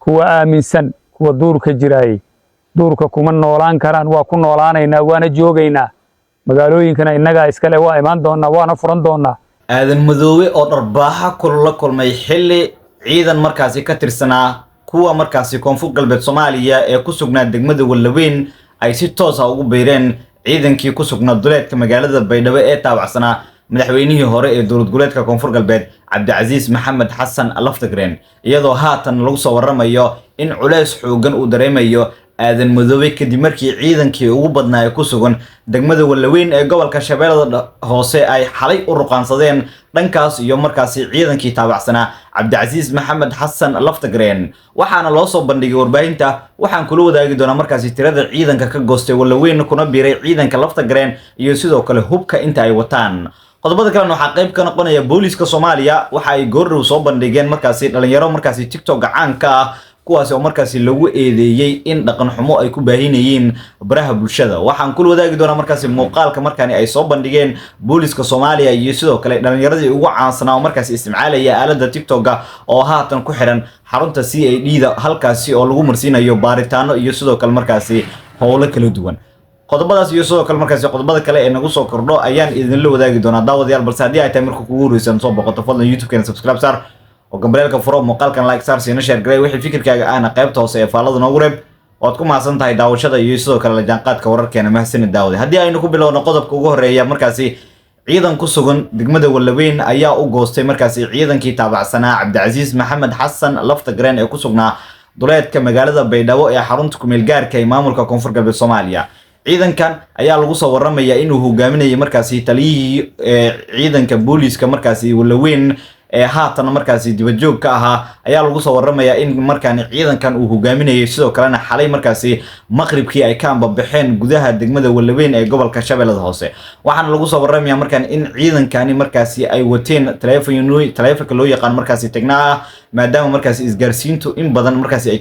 kuwa aaminsan kuwa duurka jiraay duurka kuma noolaan karaan waa ku noolaanaynaa waana joogaynaa magaalooyinkana innaga iskale waa imaan doonaa waana furan doonaa aadan madoobe oo dharbaaxa kula kulmay xilli ciidan markaasi ka tirsanaa kuwa markaasi koonfur galbeed Soomaaliya ee ku sugnaa degmada Walaweyn ay si toos ah ugu beereen ciidankii ku sugnaa duleedka magaalada Baydhabo ee taabacsanaa madaxweynihii hore ee dowlad goboleedka koonfur galbeed Cabdicaziz Maxamed Xasan Laftagreen iyadoo haatan lagu soo waramayo in culays xoogan uu dareemayo aadan madoobe kadib markii ciidankii ugu badnaa ku sugan degmada Walaweyn ee gobolka Shabeellada Hoose ay xalay u ruqaansadeen dhankaas iyo markaasi ciidankii taabacsanaa Cabdicaziz Maxamed Xasan Laftagreen waxaana loo soo bandhigay warbaahinta waxaan kula wadaagi doonaa markaasi tirada ciidanka ka goostay Walaweyn kuna biiray ciidanka Laftagreen iyo sidoo kale hubka inta ay wataan qodobada kale waxa qayb ka noqonaya booliska Soomaaliya waxa ay goor soo bandhigeen markaasi dhalinyaro markaasi TikTok gacanka ah kuwaas oo markaasi lagu eedeeyay in dhaqan xumo ay ku baahinayeen baraha bulshada waxaan kula wadaagi doonaa markaasi muuqaalka markaani ay soo bandhigeen booliska Soomaaliya iyo sidoo kale dhalinyaradii ugu caansanaa markaasi isticmaalaya aalada TikTok oo haatan ku xiran xarunta CID halkaasi oo lagu marsiinayo baaritaano iyo sidoo kale markaasi howlo kala duwan qodobadaas iyo sidoo kale markaasi qodobada kale ee nagu soo kordho ayaan idin la wadaagi doonaa daawadayaal balse haddii ay tahay marka kugu horeysan soo boqoto fadlan YouTube-keena subscribe sar oo gambareelka furo muuqaalkan like sar siina share garay wixii fikirkaaga ahna qaybta hoose ee faallada noogu reeb waad ku mahadsan tahay daawashada iyo sidoo kale la jaanqaadka wararkeena mahadsanid daawada haddii aynu ku bilowno qodobka ugu horeeya markaasi ciidan ku sugan degmada Walaweyn ayaa u goostay markaasi ciidankii taabacsanaa Cabdicaziz Maxamed Xasan Laftagreen ee ku sugnaa duleedka magaalada Baydhabo ee xarunta ku meel gaarka ee maamulka koonfur galbeed Soomaaliya ciidankan ayaa lagu soo waramayaa inuu hogaaminayo markaasi taliyihii ciidanka booliska markaasi Walaweyn haatan markaasi dibadjoog ka ahaa ayaa lagu soo waramayaa in markaan ciidankan uu hogaaminayo sidoo kalena xalay markaasi maqribkii ay ka ambabaxeen gudaha degmada Walaweyn ee gobolka Shabeellada Hoose waxaana lagu soo waramayaa markaan in ciidankani markaasi ay wateen taleefanka loo yaqaan markaasi tegnaa maadaama markaasi isgaarsiintu in badan markaasi ay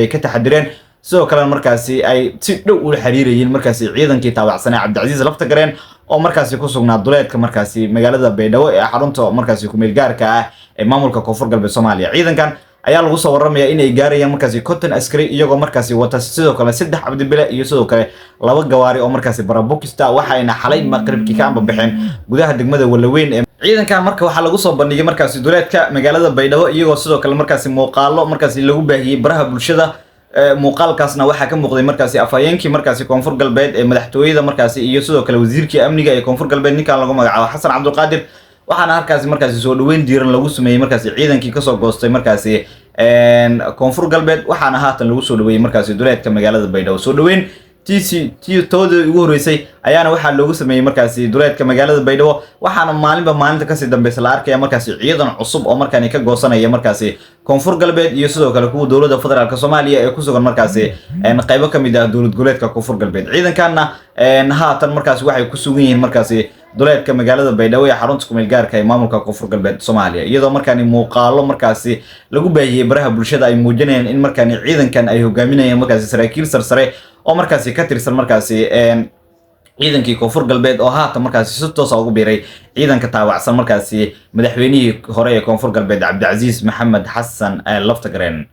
ka taxadireen sidoo kale markaasi ay si dhow u xiriirayeen markaasi ciidankii taabacsanaa Cabdicaziz Laftagreen oo markaasi ku sugnaa duleedka markaasi magaalada Baydhabo ee xarunta markaasi ku meel gaarka ah ee maamulka koonfur galbeed Soomaaliya ciidankan ayaa lagu soo waramayaa in ay gaarayaan markaasi konton askari iyagoo markaasi wata sidoo kale 3 cabdibile iyo sidoo kale 2 gawaari oo markaasi barabukista waxayna xalay maqribkii ka ambabaxeen gudaha degmada Walaweyn ee ciidankan marka waxa lagu soo bandhigay markaasi duleedka magaalada Baydhabo iyagoo sidoo kale markaasi muuqaalo markaasi lagu baahiyay baraha bulshada muuqaalkaasna waxa ka muuqday markaasi afayeenkii markaasi koonfur galbeed ee madaxtooyada markaasi iyo sidoo kale wasiirkii amniga ee koonfur galbeed ninkan lagu magacaabo Xasan Cabdulqaadir waxaana halkaasi markaasi soo dhaweyn diiran lagu sameeyay markaasi ciidankii ka soo goostay markaasi koonfur galbeed waxaana haatan lagu soo dhaweeyay markaasi duleedka magaalada Baydhabo soo dhaweyn tooda ugu horeysay ayaana waxa loogu sameeyay markaasi duleedka magaalada Baydhabo waxaana maalinta ka sii dambeysay la arkaya markaasi ciidan cusub oo markaan ka goosanaya markaasi koonfur galbeed iyo sidoo kale kuwa dawladda federaalka Soomaaliya ee ku sugan markaasi qaybo kamid ah dawlad goboleedka koonfur galbeed ciidankaana haatan markaasi waxay ku sugan yihiin markaasi duleedka magaalada Baydhabo ee xarunta ku meel gaarka ee maamulka koonfur galbeed Soomaaliya iyadoo markaan muuqaalo markaasi lagu baahiyay baraha bulshada ay muujinayaan in markaan ciidankan ay hogaaminayaan markaasi saraakiil sarsare oo markaasi ka tirsan markaasi ciidankii koonfur galbeed oo haatan markaasi si toos ah ugu biiray ciidanka taabacsan markaasi madaxweynihii hore ee koonfur galbeed Cabdicaziz Maxamed Xasan Laftagreen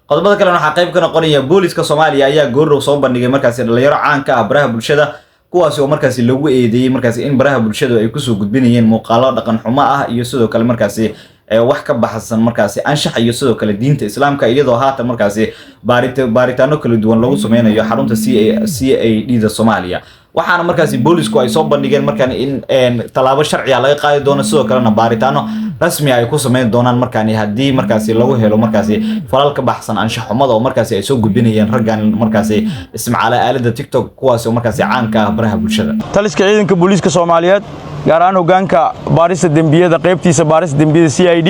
qodobada kale waxa qayb ka noqonaya booliska Soomaaliya ayaa goor soo bandhigay markaasi dhalinyaro caan ka ah baraha bulshada kuwaas oo markaasi lagu eedeeyay markaasi in baraha bulshada ay ku soo gudbinayeen muuqaalo dhaqan xumo ah iyo sidoo kale markaasi wax ka baxsan markaasi anshax iyo sidoo kale diinta islaamka iyadoo haatan markaasi baaritaano kala duwan lagu sameynayo xarunta CID Soomaaliya waxaana markaasi boolisku ay soo bandhigeen markaan in talaabo sharci ah laga qaadi doono sidoo kalena baaritaano rasmi ay ku sameyn doonaan markaan haddii markaasi lagu helo markaasi falal ka baxsan anshax xumada oo markaasi ay soo gudbinayeen raggan markaasi isticmaala aalada TikTok kuwaas oo markaasi caan ka ah baraha bulshada taliska ciidanka booliska Soomaaliyeed gaar ahaan hoggaanka baarista dambiyada qaybtiisa baarista dambiyada CID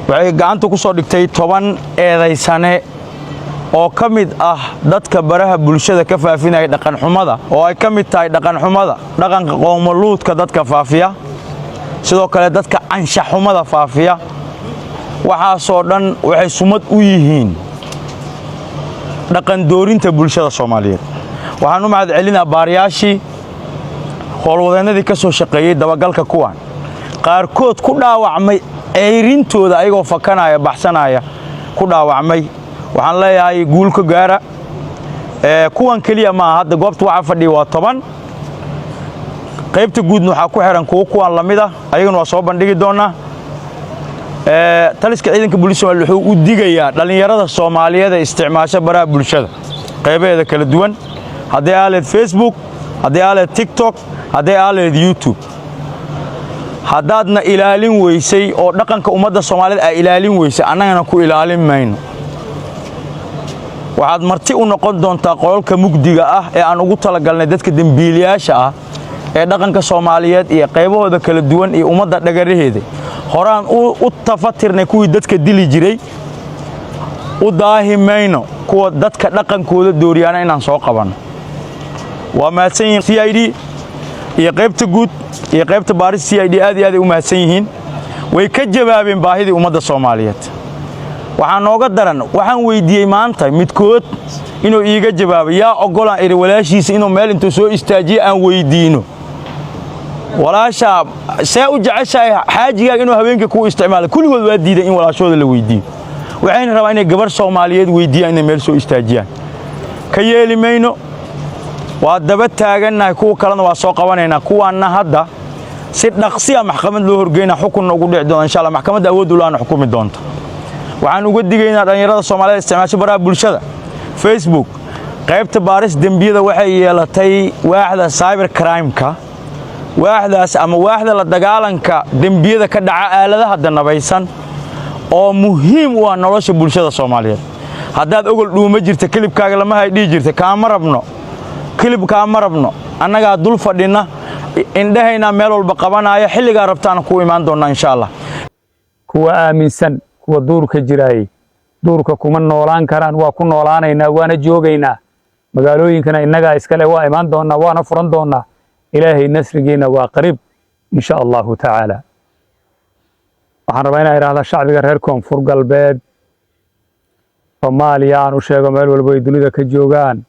waxay gacanta ku soo dhigtay 10 eedaysane oo ka mid ah dadka baraha bulshada ka faafinaya dhaqan xumada oo ay ka mid tahay dhaqan xumada dhaqanka qowmuluudka dadka faafiya sidoo kale dadka anshax xumada faafiya waxaasoo dhan waxay sumad u yihiin dhaqan doorinta bulshada Soomaaliyeed waxaan u mahad celinaa baariyaashii howlwadeenadii ka soo shaqeeyay dabagalka kuwan qaarkood ku dhaawacmay ceyrintooda ayagoo fakanaya baxsanaya ku dhaawacmay waxaan leeyahay guul ka gaara kuwan kaliya ma hadda goobta waxa fadhiyo waa 10 qaybta guudna waxa ku xiran kuwan lamid ah ayaguna waa soo bandhigi doonaa taliska ciidanka booliska wuxuu u digayaa dhalinyarada Soomaaliyeed ee isticmaasha baraha bulshada qaybaheeda kala duwan haddii aad Facebook haddii aad TikTok haddii aad YouTube haddaadna ilaalin weysay oo dhaqanka ummadda Soomaaliyeed ay ilaalin weysay annagana ku ilaalin mayno waxaad marti u noqon doontaa qolka mugdiga ah ee aan ugu talagalnay dadka dambiilayaasha ah ee dhaqanka Soomaaliyeed iyo qaybahooda kala duwan iyo ummadda dhagaraheeda horaan u tafatirnay kuwii dadka dili jiray u daahimayno kuwa dadka dhaqankooda dooriyana inaan soo qabanno waa mahadsan yihiin CID iyo qaybta guud iyo qaybta baaris CID aad iyo aad u mahadsan yihiin way ka jawaabeen baahidii ummadda Soomaaliyeed waxaan nooga daran waxaan weydiiyay maanta midkood inuu iiga jawaabo yaa ogolaan iri walaashiisa inuu meel intuu soo istaajiyo aan weydiino walaasha see u jeceshahay xaajiga inuu habeenka ku isticmaalo kulligood waa diiday in walaashooda la weydiiyo waxayna rabaan inay gabar Soomaaliyeed weydiiyaan inay meel soo istaajiyaan ka yeeli mayno waa daba taaganahay kuwa kalena waa soo qabanaynaa kuwaana hadda si dhaqsi ah maxkamad loo horgeynaa xukun ugu dhici doona insha Allah maxkamadda awood u laana xukumi doonta waxaan uga digaynaa dhalinyarada Soomaaliyeed isticmaasha baraha bulshada Facebook qaybta baaris dambiyada waxay yeelatay waaxda cyber crime-ka waaxdaas ama waaxda la dagaalanka dambiyada ka dhaca aaladaha danabaysan oo muhiim u ah nolosha bulshada Soomaaliyeed haddaad ogol dhuuma jirta klibkaaga lama haydii jirta kaama rabno klibkaama rabno annaga dul fadhina indhahayna meel walba qabanaya xilliga rabtaan ku imaan doona insha Allah kuwa aaminsan kuwa duurka jiray duurka kuma noolaan karaan waa ku noolaanaynaa waana joogaynaa magaalooyinkana innaga iskale waa imaan doonaa waana furan doonaa ilaahay nasrigeena waa qariib insha Allah ta'ala waxaan rabaa inaan iraahdo shacbiga reer Koonfur Galbeed Soomaaliya aan u sheego meel walba ay dunida ka joogaan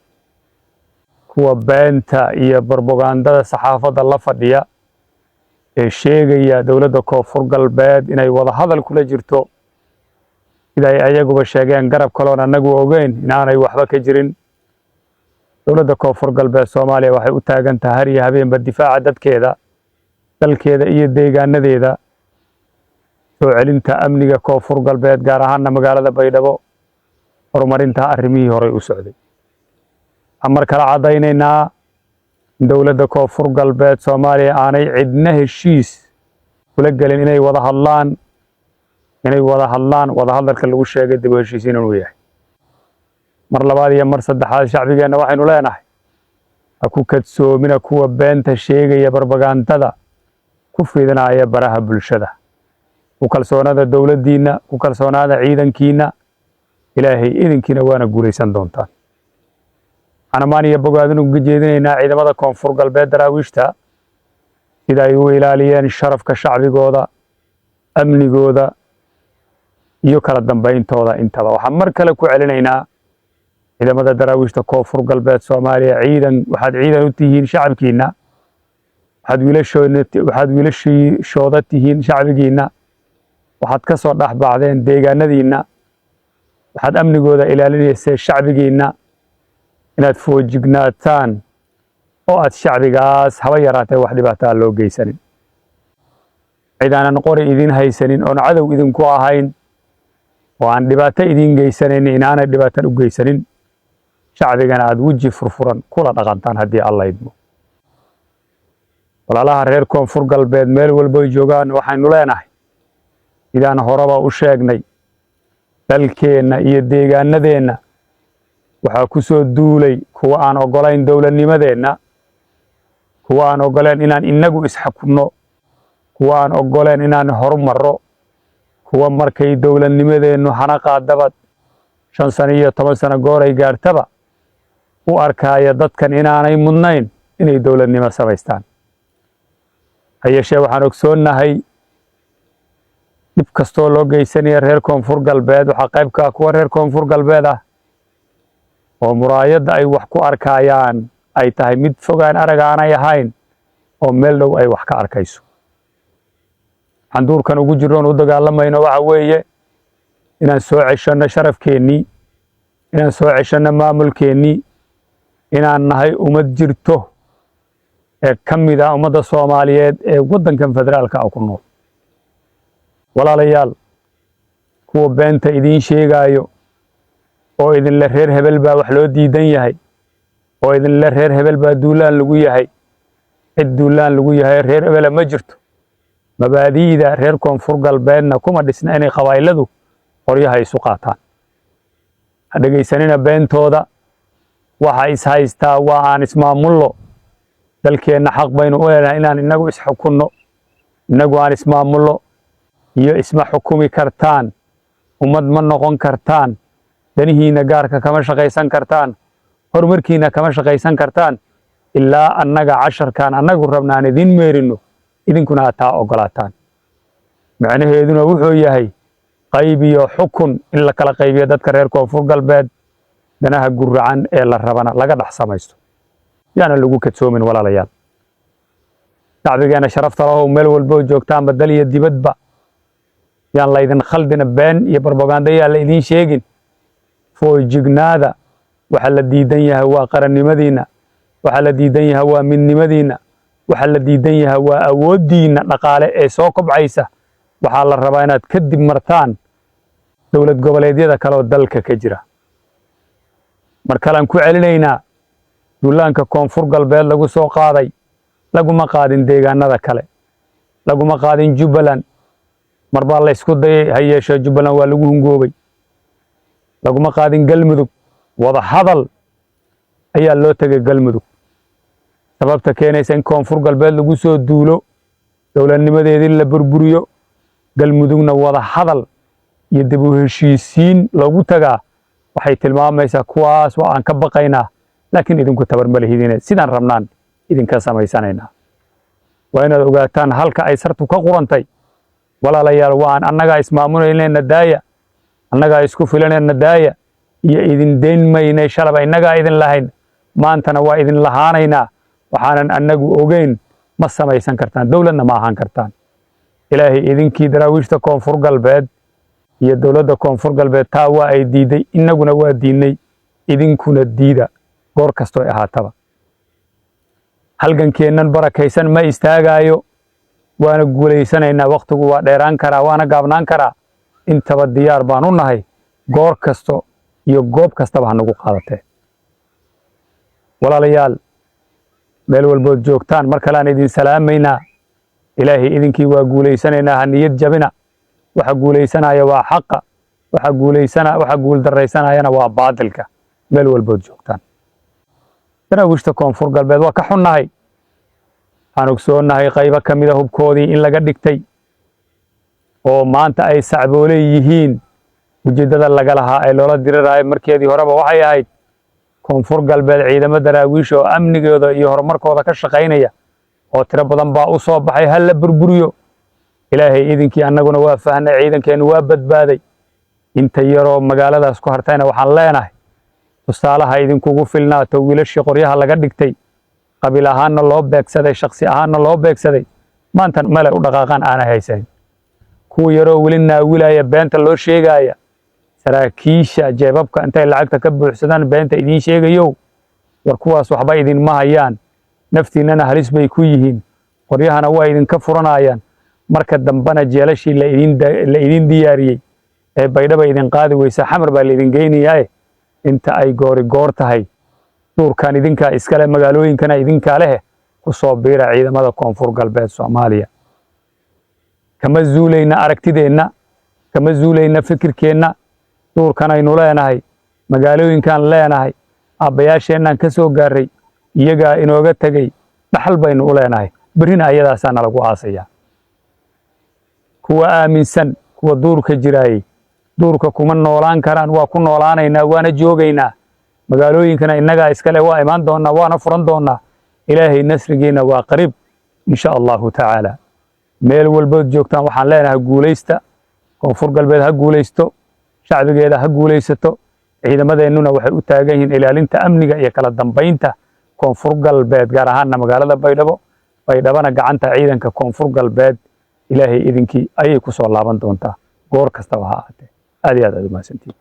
kuwa beenta iyo propagandada saxaafadda la fadhiya ee sheegaya dawladda Koonfur Galbeed inay wada hadal kula jirto sida ay ayaguba sheegeen garab kaloon anagu ogeyn inaanay waxba ka jirin dawladda Koonfur Galbeed Soomaaliya waxay u taagan tahay har iyo habeenba difaaca dadkeeda dalkeeda iyo deegaanadeeda soo celinta amniga Koonfur Galbeed gaar ahaan magaalada Baydhabo horumarinta arrimihii hore u socday amar kala cadaynayna dawladda Koonfur Galbeed Soomaaliya aanay cidna heshiis kula galin inay wada hadlaan wada hadalka lagu sheegay dib u heshiisiin inuu yahay mar labaad iyo mar saddexaad shacbigeena waxaynu leenahay ku kadsoomina kuwa beenta sheegaya propagandada ku fiidanaya baraha bulshada ku kalsoonada dawladdiina ku kalsoonada ciidankiina ilaahay idinkiina waana guuleysan doontaan anamaaniya bogaadinu uga jeedinaynaa ciidamada Koonfur Galbeed daraawiishta sida ay u ilaaliyeen sharafka shacbigooda amnigooda iyo kala dambayntooda intaba waxaan mar kale ku celinaynaa ciidamada daraawiishta Koonfur Galbeed Soomaaliya waxaad ciidan u tihiin shacabkiina waxaad wiilashooda tihiin shacbigiina waxaad ka soo dhaxbaxdeen deegaanadiina waxaad amnigooda ilaalinaysay shacbigiina inaad foojignaataan oo aad shacbigaas haba yaraatee wax dhibaato loo geysanin ciidaanan qori idin haysanin oo cadow idinku ahayn oo aan dhibaato idin geysanin inaanay dhibaato u geysanin shacbigana aad waji furfuran kula dhaqantaan haddii Allah idmo walaalaha reer Koonfur Galbeed meel walba ay joogaan waxaanu leenahay idaan horaba u sheegnay dalkeena iyo deegaanadeena waxa ku soo duulay kuwa aan ogolayn dawladnimadeena kuwa aan ogoleen inaan inagu isxakunno kuwa aan ogoleen inaan horumaro kuwa markay dawladnimadeenu hana qaadaba 5 sano iyo 10 sano goor ay gaartaba u arkaya dadkan inaanay mudnayn inay dawladnimo samaystaan ayashee waxaan ogsoonahay dib kastoo loo geysanaya reer Koonfur Galbeed waxa qayb ka kuwa reer Koonfur Galbeed ah oo muraayada ay wax ku arkayaan ay tahay mid fogaan arag aanay ahayn oo meel dhow ay wax ka arkayso handuurkan ugu jirno u dagaalamayno waxa weeye inaan soo ceshano sharafkeennii inaan soo ceshano maamulkeennii inaan nahay ummad jirto ee ka mid ah ummadda Soomaaliyeed ee waddankan federaalka ah ku nool. walaalayaal kuwa beenta idiin sheegaayo oo idinla reer hebel baa wax loo diidan yahay oo idinla reer hebel baa duulaan lagu yahay cid duulaan lagu yahay reer hebel ma jirto. mabaadiida reer koonfur galbeedna kuma dhisna inay qabayladu qoryaha isu qaataan. ha dhegaysanina beentooda. waxa is haystaa waa aan ismaamulno. dalkeenna xaq baynu u leenahay inaan inagu isxukunno, inagu aan ismaamulno. iyo isma xukumi kartaan, ummad ma noqon kartaan, danihiina gaarka kama shaqaysan kartaan, horumarkiina kama shaqaysan kartaan ilaa annaga casharkaan annagu rabnaan idin meerino idinkuna aad taa ogolaataan. macnaheeduna wuxuu yahay qayb iyo xukun in la kala qaybiyo dadka reer koonfur galbeed danaha guracan ee la rabana laga dhex samaysto. yaana lagu kadsoomin walaalayaal. shacbigeena sharafta lahow meel walboo joogtaanba dal iyo dibadba yaan laydin khaldina been iyo barbaganda yaa la idiin sheegin. foojignaada. waxa la diidan yahay waa qarannimadiinna, waxa la diidan yahay waa midnimadiinna, waxa la diidan yahay waa awooddiinna dhaqaale ee soo kobcaysa. waxaa la rabaa inaad ka dib martaan dowlad goboleedyada kale oo dalka ka jira. mar kalean ku celinaynaa duulaanka koonfur galbeed lagu soo qaaday laguma qaadin deegaanada kale, laguma qaadin Jubbaland. mar baa la isku dayay ha yeeshee Jubbaland waa lagu hungoobay. laguma qaadin Galmudug. wada hadal ayaa loo tegay Galmudug. sababta keenaysa in koonfur galbeed lagu soo duulo dowladnimadeedii la burburiyo Galmudugna wada hadal iyo dib u heshiisiin loogu tagaa waxay tilmaamaysaa kuwaas waa aan ka baqaynaa laakiin idinku tabar ma lihidin sidaan rabnaan idinka samaysanaynaa. waa inaad ogaataan halka ay sartu ka qurantay. walaalayaal waan annagaa ismaamulayna daaya, annagaa isku filanayna daaya iyo idin deyn maynay shalaba innagaa idin lahayn maantana waa idin lahaanaynaa. waxaanan annagu ogeyn ma samaysan kartaan, dowladna ma ahaan kartaan. ilaahay idinkii daraawiishta koonfur galbeed iyo dowladda koonfur galbeed taa waa ay diiday, innaguna waa diidnay, idinkuna diida goor kastoo ay ahaataba. halgankeennan barakaysan ma istaagaayo, waana guulaysanaynaa. wakhtigu waa dheeraan karaa, waana gaabnaan karaa. intaba diyaar baan u nahay goor kasto iyo goob kastaba ha nagu qaadatee. walaalayaal meel walbood joogtaan mar kale aan idin salaamaynaa. ilaahay idinkii waa guulaysanaynaa, ha niyad jabina. waxa guulaysanaya waa xaqa, waxa guuldarraysanayana waa baadilka. meel walbood joogtaan. daraawiishta koonfur galbeed waa ka xunnahay. waxaan ogsoonnahay qaybo ka mida hubkoodii in laga dhigtay oo maanta ay sacbooley yihiin. ujeeddada laga lahaa ee loola diriraayo markeedii horeba waxay ahayd koonfur galbeed ciidamo daraawiish oo amnigooda iyo horumarkooda ka shaqaynaya oo tiro badan baa u soo baxay ha la burburiyo. ilaahay idinkii annaguna waa fahnay, ciidankeennu waa badbaaday. inta yaroo magaaladaas ku hartayna waxaan leenahay tusaalaha idinkugu filnaato wiilashii qoryaha laga dhigtay, qabiil ahaanna loo beegsaday, shakhsi ahaanna loo beegsaday, maanta meel u dhaqaaqaan aanay haysanin. kuwa yaroo weli naawilaya beenta loo sheegaya, saraakiisha jeebabka intay lacagta ka buuxsadaan beenta idiin sheegayow, war kuwaas waxba idinma hayaan, naftiinnana halis bay ku yihiin, qoryahana waa idinka furanayaan. marka dambana jeelashii la idin diyaariyey ee baydhaba idin qaadi weysa xamar baa laidin geynayaae inta ay goori goor tahay duurkan idinkaa iskale, magaalooyinkana idinkaa leh, ku soo biira ciidamada koonfur galbeed Soomaaliya. kama zuulayna aragtideenna, kama zuulayna fikirkeenna. duurkanaynu leenahay, magaalooyinkaan leenahay, aabbayaasheennan ka soo gaarray, iyagaa inooga tegey, dhaxal baynu u leenahay. berrina ayadaasaa nalagu aasayaa. kuwa aaminsan, kuwa duurka jiraayey, duurka kuma noolaan karaan, waa ku noolaanaynaa, waana joogaynaa. magaalooyinkana innagaa iskale, waa imaan doonnaa, waana furan doonnaa. ilaahay nasrigiina waa qariib insha allahu tacaala. meel walbood joogtaan waxaan leenahay guulaysta. koonfur galbeed ha guulaysto, shacbigeeda ha guulaysato. ciidamadeennuna waxay u taagan yihiin ilaalinta amniga iyo kala dambaynta koonfur galbeed, gaar ahaanna magaalada baydhabo. baydhabana gacanta ciidanka koonfur galbeed ilaahay idinkii ayay ku soo laaban doontaa goor kastaba ha ahaatee. aad iyo aad u mahadsantihiin.